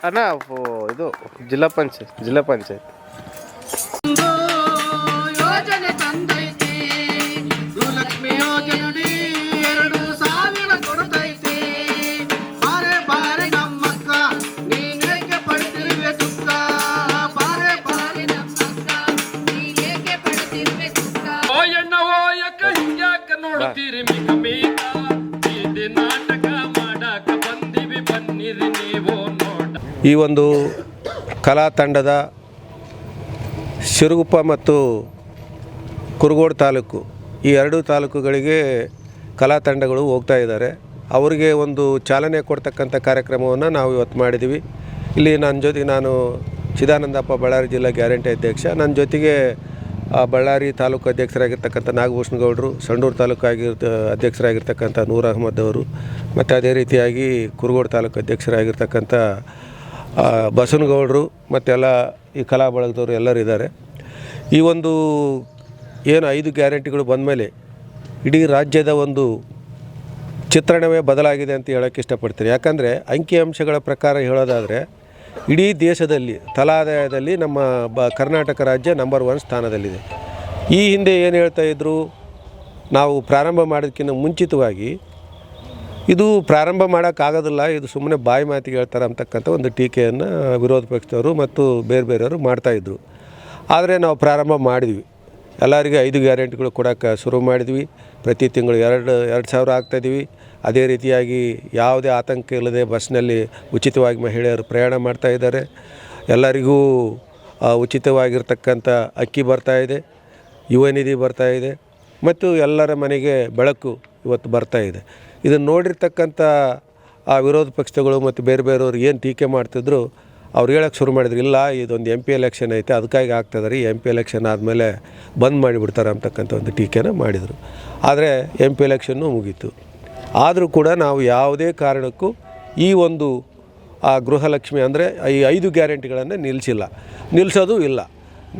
ಅಣ್ಣ ಇದು ಜಿಲ್ಲಾ ಪಂಚಾಯತ್ ಯೋಜನೆ ತಂದೈತಿ ಲಕ್ಷ್ಮಿ ಯೋಜನೆ 2000 ಕೊಡ್ತೈತಿ ಬಾರೆ ಬಾರೆ ನಮ್ಮಕ್ಕ ನೀನೇಕೆ ಪಡ್ತಿರುವೆ ಸುಖ ಬಾರೆ ಬಾರೆ ನಮ್ಮಕ್ಕ ನೀನೇಕೆ ಪಡ್ತಿರುವೆ ಸುಖ ಓ ಎಣ್ಣ ಓ ಯಕ್ಕ ಹಿಂಗ್ಯಾಕ ನೋಡ್ತೀರಿ ಮಿಕ ಮೀಕ ಇದು ನಾಟಕ ಮಾಡಾಕ ಬಂದಿವಿ ಬನ್ನಿರಿ ನೀವು ನೋಡ. ಈ ಒಂದು ಕಲಾ ತಂಡದ ಶಿರಗುಪ್ಪ ಮತ್ತು ಕುರುಗೋಡು ತಾಲೂಕು ಈ ಎರಡೂ ತಾಲೂಕುಗಳಿಗೆ ಕಲಾ ತಂಡಗಳು ಹೋಗ್ತಾ ಇದ್ದಾರೆ. ಅವರಿಗೆ ಒಂದು ಚಾಲನೆ ಕೊಡ್ತಕ್ಕಂಥ ಕಾರ್ಯಕ್ರಮವನ್ನು ನಾವು ಇವತ್ತು ಮಾಡಿದ್ದೀವಿ. ಇಲ್ಲಿ ನಾನು ಚಿದಾನಂದಪ್ಪ ಬಳ್ಳಾರಿ ಜಿಲ್ಲಾ ಗ್ಯಾರಂಟಿ ಅಧ್ಯಕ್ಷ, ನನ್ನ ಜೊತೆಗೆ ಬಳ್ಳಾರಿ ತಾಲೂಕು ಅಧ್ಯಕ್ಷರಾಗಿರ್ತಕ್ಕಂಥ ನಾಗಭೂಷಣ ಗೌಡರು, ಸಂಡೂರು ತಾಲೂಕು ಅಧ್ಯಕ್ಷರಾಗಿರ್ತಕ್ಕಂಥ ನೂರ್ ಅಹಮದ್ ಅವರು, ಮತ್ತು ಅದೇ ರೀತಿಯಾಗಿ ಕುರುಗೋಡು ತಾಲೂಕು ಅಧ್ಯಕ್ಷರಾಗಿರ್ತಕ್ಕಂಥ ಬಸವನಗೌಡರು ಮತ್ತೆಲ್ಲ ಈ ಕಲಾ ಬಳಗದವರು ಎಲ್ಲರೂ ಇದ್ದಾರೆ. ಈ ಒಂದು ಏನು 5 ಗ್ಯಾರಂಟಿಗಳು ಬಂದ ಮೇಲೆ ಇಡೀ ರಾಜ್ಯದ ಒಂದು ಚಿತ್ರಣವೇ ಬದಲಾಗಿದೆ ಅಂತ ಹೇಳೋಕ್ಕೆ ಇಷ್ಟಪಡ್ತೀನಿ. ಯಾಕಂದರೆ ಅಂಕಿಅಂಶಗಳ ಪ್ರಕಾರ ಹೇಳೋದಾದರೆ ಇಡೀ ದೇಶದಲ್ಲಿ ತಲಾದಾಯದಲ್ಲಿ ನಮ್ಮ ಕರ್ನಾಟಕ ರಾಜ್ಯ ನಂಬರ್ 1 ಸ್ಥಾನದಲ್ಲಿದೆ. ಈ ಹಿಂದೆ ಏನು ಹೇಳ್ತಾಯಿದ್ರು, ನಾವು ಪ್ರಾರಂಭ ಮಾಡೋದಕ್ಕಿಂತ ಮುಂಚಿತವಾಗಿ ಇದು ಪ್ರಾರಂಭ ಮಾಡೋಕ್ಕಾಗೋದಿಲ್ಲ, ಇದು ಸುಮ್ಮನೆ ಬಾಯಿ ಮಾತಿಗೆ ಹೇಳ್ತಾರೆ ಅಂತಕ್ಕಂಥ ಒಂದು ಟೀಕೆಯನ್ನು ವಿರೋಧ ಪಕ್ಷದವರು ಮತ್ತು ಬೇರೆಯವರು ಮಾಡ್ತಾಯಿದ್ರು. ಆದರೆ ನಾವು ಪ್ರಾರಂಭ ಮಾಡಿದ್ವಿ, ಎಲ್ಲರಿಗೆ 5 ಗ್ಯಾರಂಟಿಗಳು ಕೊಡೋಕ್ಕೆ ಶುರು ಮಾಡಿದ್ವಿ. ಪ್ರತಿ ತಿಂಗಳು 2,000 ಆಗ್ತಾಯಿದ್ದೀವಿ. ಅದೇ ರೀತಿಯಾಗಿ ಯಾವುದೇ ಆತಂಕ ಇಲ್ಲದೆ ಬಸ್ನಲ್ಲಿ ಉಚಿತವಾಗಿ ಮಹಿಳೆಯರು ಪ್ರಯಾಣ ಮಾಡ್ತಾಯಿದ್ದಾರೆ. ಎಲ್ಲರಿಗೂ ಉಚಿತವಾಗಿರ್ತಕ್ಕಂಥ ಅಕ್ಕಿ ಬರ್ತಾಯಿದೆ, ಯುವ ನಿಧಿ ಬರ್ತಾಯಿದೆ, ಮತ್ತು ಎಲ್ಲರ ಮನೆಗೆ ಬೆಳಕು ಇವತ್ತು ಬರ್ತಾಯಿದೆ. ಇದನ್ನು ನೋಡಿರ್ತಕ್ಕಂಥ ಆ ವಿರೋಧ ಪಕ್ಷಗಳು ಮತ್ತು ಬೇರೆಯವರು ಏನು ಟೀಕೆ ಮಾಡ್ತಿದ್ರು, ಅವ್ರು ಹೇಳೋಕ್ಕೆ ಶುರು ಮಾಡಿದ್ರು, ಇಲ್ಲ ಇದೊಂದು MP ಎಲೆಕ್ಷನ್ ಐತೆ ಅದಕ್ಕಾಗಿ ಆಗ್ತದೆ ರೀ, MP ಎಲೆಕ್ಷನ್ ಆದಮೇಲೆ ಬಂದ್ ಮಾಡಿಬಿಡ್ತಾರೆ ಅಂತಕ್ಕಂಥ ಒಂದು ಟೀಕೆನ ಮಾಡಿದರು. ಆದರೆ MP ಎಲೆಕ್ಷನ್ನು ಮುಗೀತು. ಆದರೂ ಕೂಡ ನಾವು ಯಾವುದೇ ಕಾರಣಕ್ಕೂ ಈ ಒಂದು ಗೃಹಲಕ್ಷ್ಮಿ ಅಂದರೆ ಈ 5 ಗ್ಯಾರಂಟಿಗಳನ್ನು ನಿಲ್ಲಿಸೋದು ಇಲ್ಲ.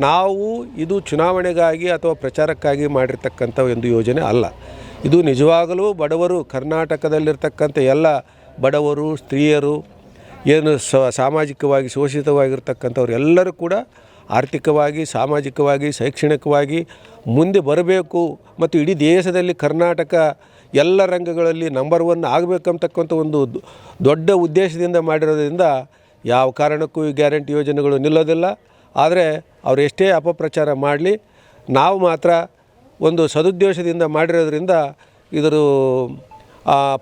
ನಾವು ಇದು ಚುನಾವಣೆಗಾಗಿ ಅಥವಾ ಪ್ರಚಾರಕ್ಕಾಗಿ ಮಾಡಿರ್ತಕ್ಕಂಥ ಒಂದು ಯೋಜನೆ ಅಲ್ಲ. ಇದು ನಿಜವಾಗಲೂ ಬಡವರು, ಕರ್ನಾಟಕದಲ್ಲಿರ್ತಕ್ಕಂಥ ಎಲ್ಲ ಬಡವರು, ಸ್ತ್ರೀಯರು, ಏನು ಸಾಮಾಜಿಕವಾಗಿ ಶೋಷಿತವಾಗಿರ್ತಕ್ಕಂಥವ್ರು ಎಲ್ಲರೂ ಕೂಡ ಆರ್ಥಿಕವಾಗಿ, ಸಾಮಾಜಿಕವಾಗಿ, ಶೈಕ್ಷಣಿಕವಾಗಿ ಮುಂದೆ ಬರಬೇಕು ಮತ್ತು ಇಡೀ ದೇಶದಲ್ಲಿ ಕರ್ನಾಟಕ ಎಲ್ಲ ರಂಗಗಳಲ್ಲಿ ನಂಬರ್ 1 ಆಗಬೇಕಂತಕ್ಕಂಥ ಒಂದು ದೊಡ್ಡ ಉದ್ದೇಶದಿಂದ ಮಾಡಿರೋದ್ರಿಂದ ಯಾವ ಕಾರಣಕ್ಕೂ ಈ ಗ್ಯಾರಂಟಿ ಯೋಜನೆಗಳು ನಿಲ್ಲೋದಿಲ್ಲ. ಆದರೆ ಅವರು ಎಷ್ಟೇ ಅಪಪ್ರಚಾರ ಮಾಡಲಿ, ನಾವು ಮಾತ್ರ ಒಂದು ಸದುದ್ದೇಶದಿಂದ ಮಾಡಿರೋದ್ರಿಂದ ಇದರ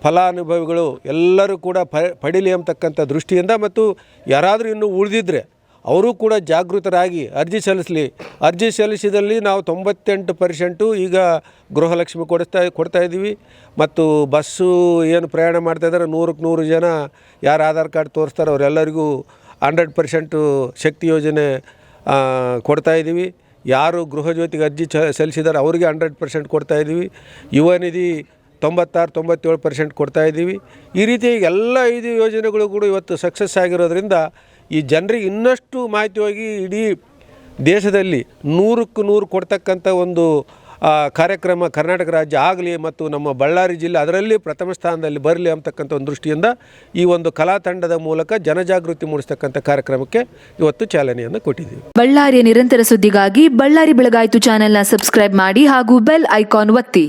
ಫಲಾನುಭವಿಗಳು ಎಲ್ಲರೂ ಕೂಡ ಪಡೀಲಿ ಅಂತಕ್ಕಂಥ ದೃಷ್ಟಿಯಿಂದ, ಮತ್ತು ಯಾರಾದರೂ ಇನ್ನೂ ಉಳಿದಿದ್ದರೆ ಅವರು ಕೂಡ ಜಾಗೃತರಾಗಿ ಅರ್ಜಿ ಸಲ್ಲಿಸಿದಲ್ಲಿ ನಾವು 98% ಈಗ ಗೃಹಲಕ್ಷ್ಮಿ ಕೊಡ್ತಾ ಇದ್ದೀವಿ. ಮತ್ತು ಬಸ್ಸು ಏನು ಪ್ರಯಾಣ ಮಾಡ್ತಾಯಿದ್ದಾರೆ 100ಕ್ಕೆ 100 ಜನ ಯಾರು ಆಧಾರ್ ಕಾರ್ಡ್ ತೋರಿಸ್ತಾರೆ ಅವರೆಲ್ಲರಿಗೂ 100% ಶಕ್ತಿ ಯೋಜನೆ ಕೊಡ್ತಾಯಿದ್ದೀವಿ. ಯಾರು ಗೃಹಜ್ಯೋತಿಗೆ ಅರ್ಜಿ ಸಲ್ಲಿಸಿದ್ದಾರೆ ಅವರಿಗೆ 100% ಕೊಡ್ತಾಯಿದ್ದೀವಿ. ಯುವ ನಿಧಿ 96-97% ಕೊಡ್ತಾಯಿದ್ದೀವಿ. ಈ ರೀತಿ ಎಲ್ಲ 5 ಯೋಜನೆಗಳು ಕೂಡ ಇವತ್ತು ಸಕ್ಸಸ್ ಆಗಿರೋದ್ರಿಂದ ಈ ಜನರಿಗೆ ಇನ್ನಷ್ಟು ಮಾಹಿತಿಯಾಗಿ ಇಡೀ ದೇಶದಲ್ಲಿ 100ಕ್ಕೆ 100 ಕೊಡ್ತಕ್ಕಂಥ ಒಂದು ಕಾರ್ಯಕ್ರಮ ಕರ್ನಾಟಕ ರಾಜ್ಯ ಆಗಲಿ ಮತ್ತು ನಮ್ಮ ಬಳ್ಳಾರಿ ಜಿಲ್ಲೆ ಅದರಲ್ಲಿ ಪ್ರಥಮ ಸ್ಥಾನದಲ್ಲಿ ಬರಲಿ ಅಂತಕ್ಕಂಥ ಒಂದು ದೃಷ್ಟಿಯಿಂದ ಈ ಒಂದು ಕಲಾ ತಂಡದ ಮೂಲಕ ಜನಜಾಗೃತಿ ಮೂಡಿಸ್ತಕ್ಕಂಥ ಕಾರ್ಯಕ್ರಮಕ್ಕೆ ಇವತ್ತು ಚಾಲನೆಯನ್ನು ಕೊಟ್ಟಿದ್ದೀವಿ. ಬಳ್ಳಾರಿಯ ನಿರಂತರ ಸುದ್ದಿಗಾಗಿ ಬಳ್ಳಾರಿ ಬೆಳಗಾಯಿತು ಚಾನೆಲ್ನ ಸಬ್ಸ್ಕ್ರೈಬ್ ಮಾಡಿ ಹಾಗೂ ಬೆಲ್ ಐಕಾನ್ ಒತ್ತಿ.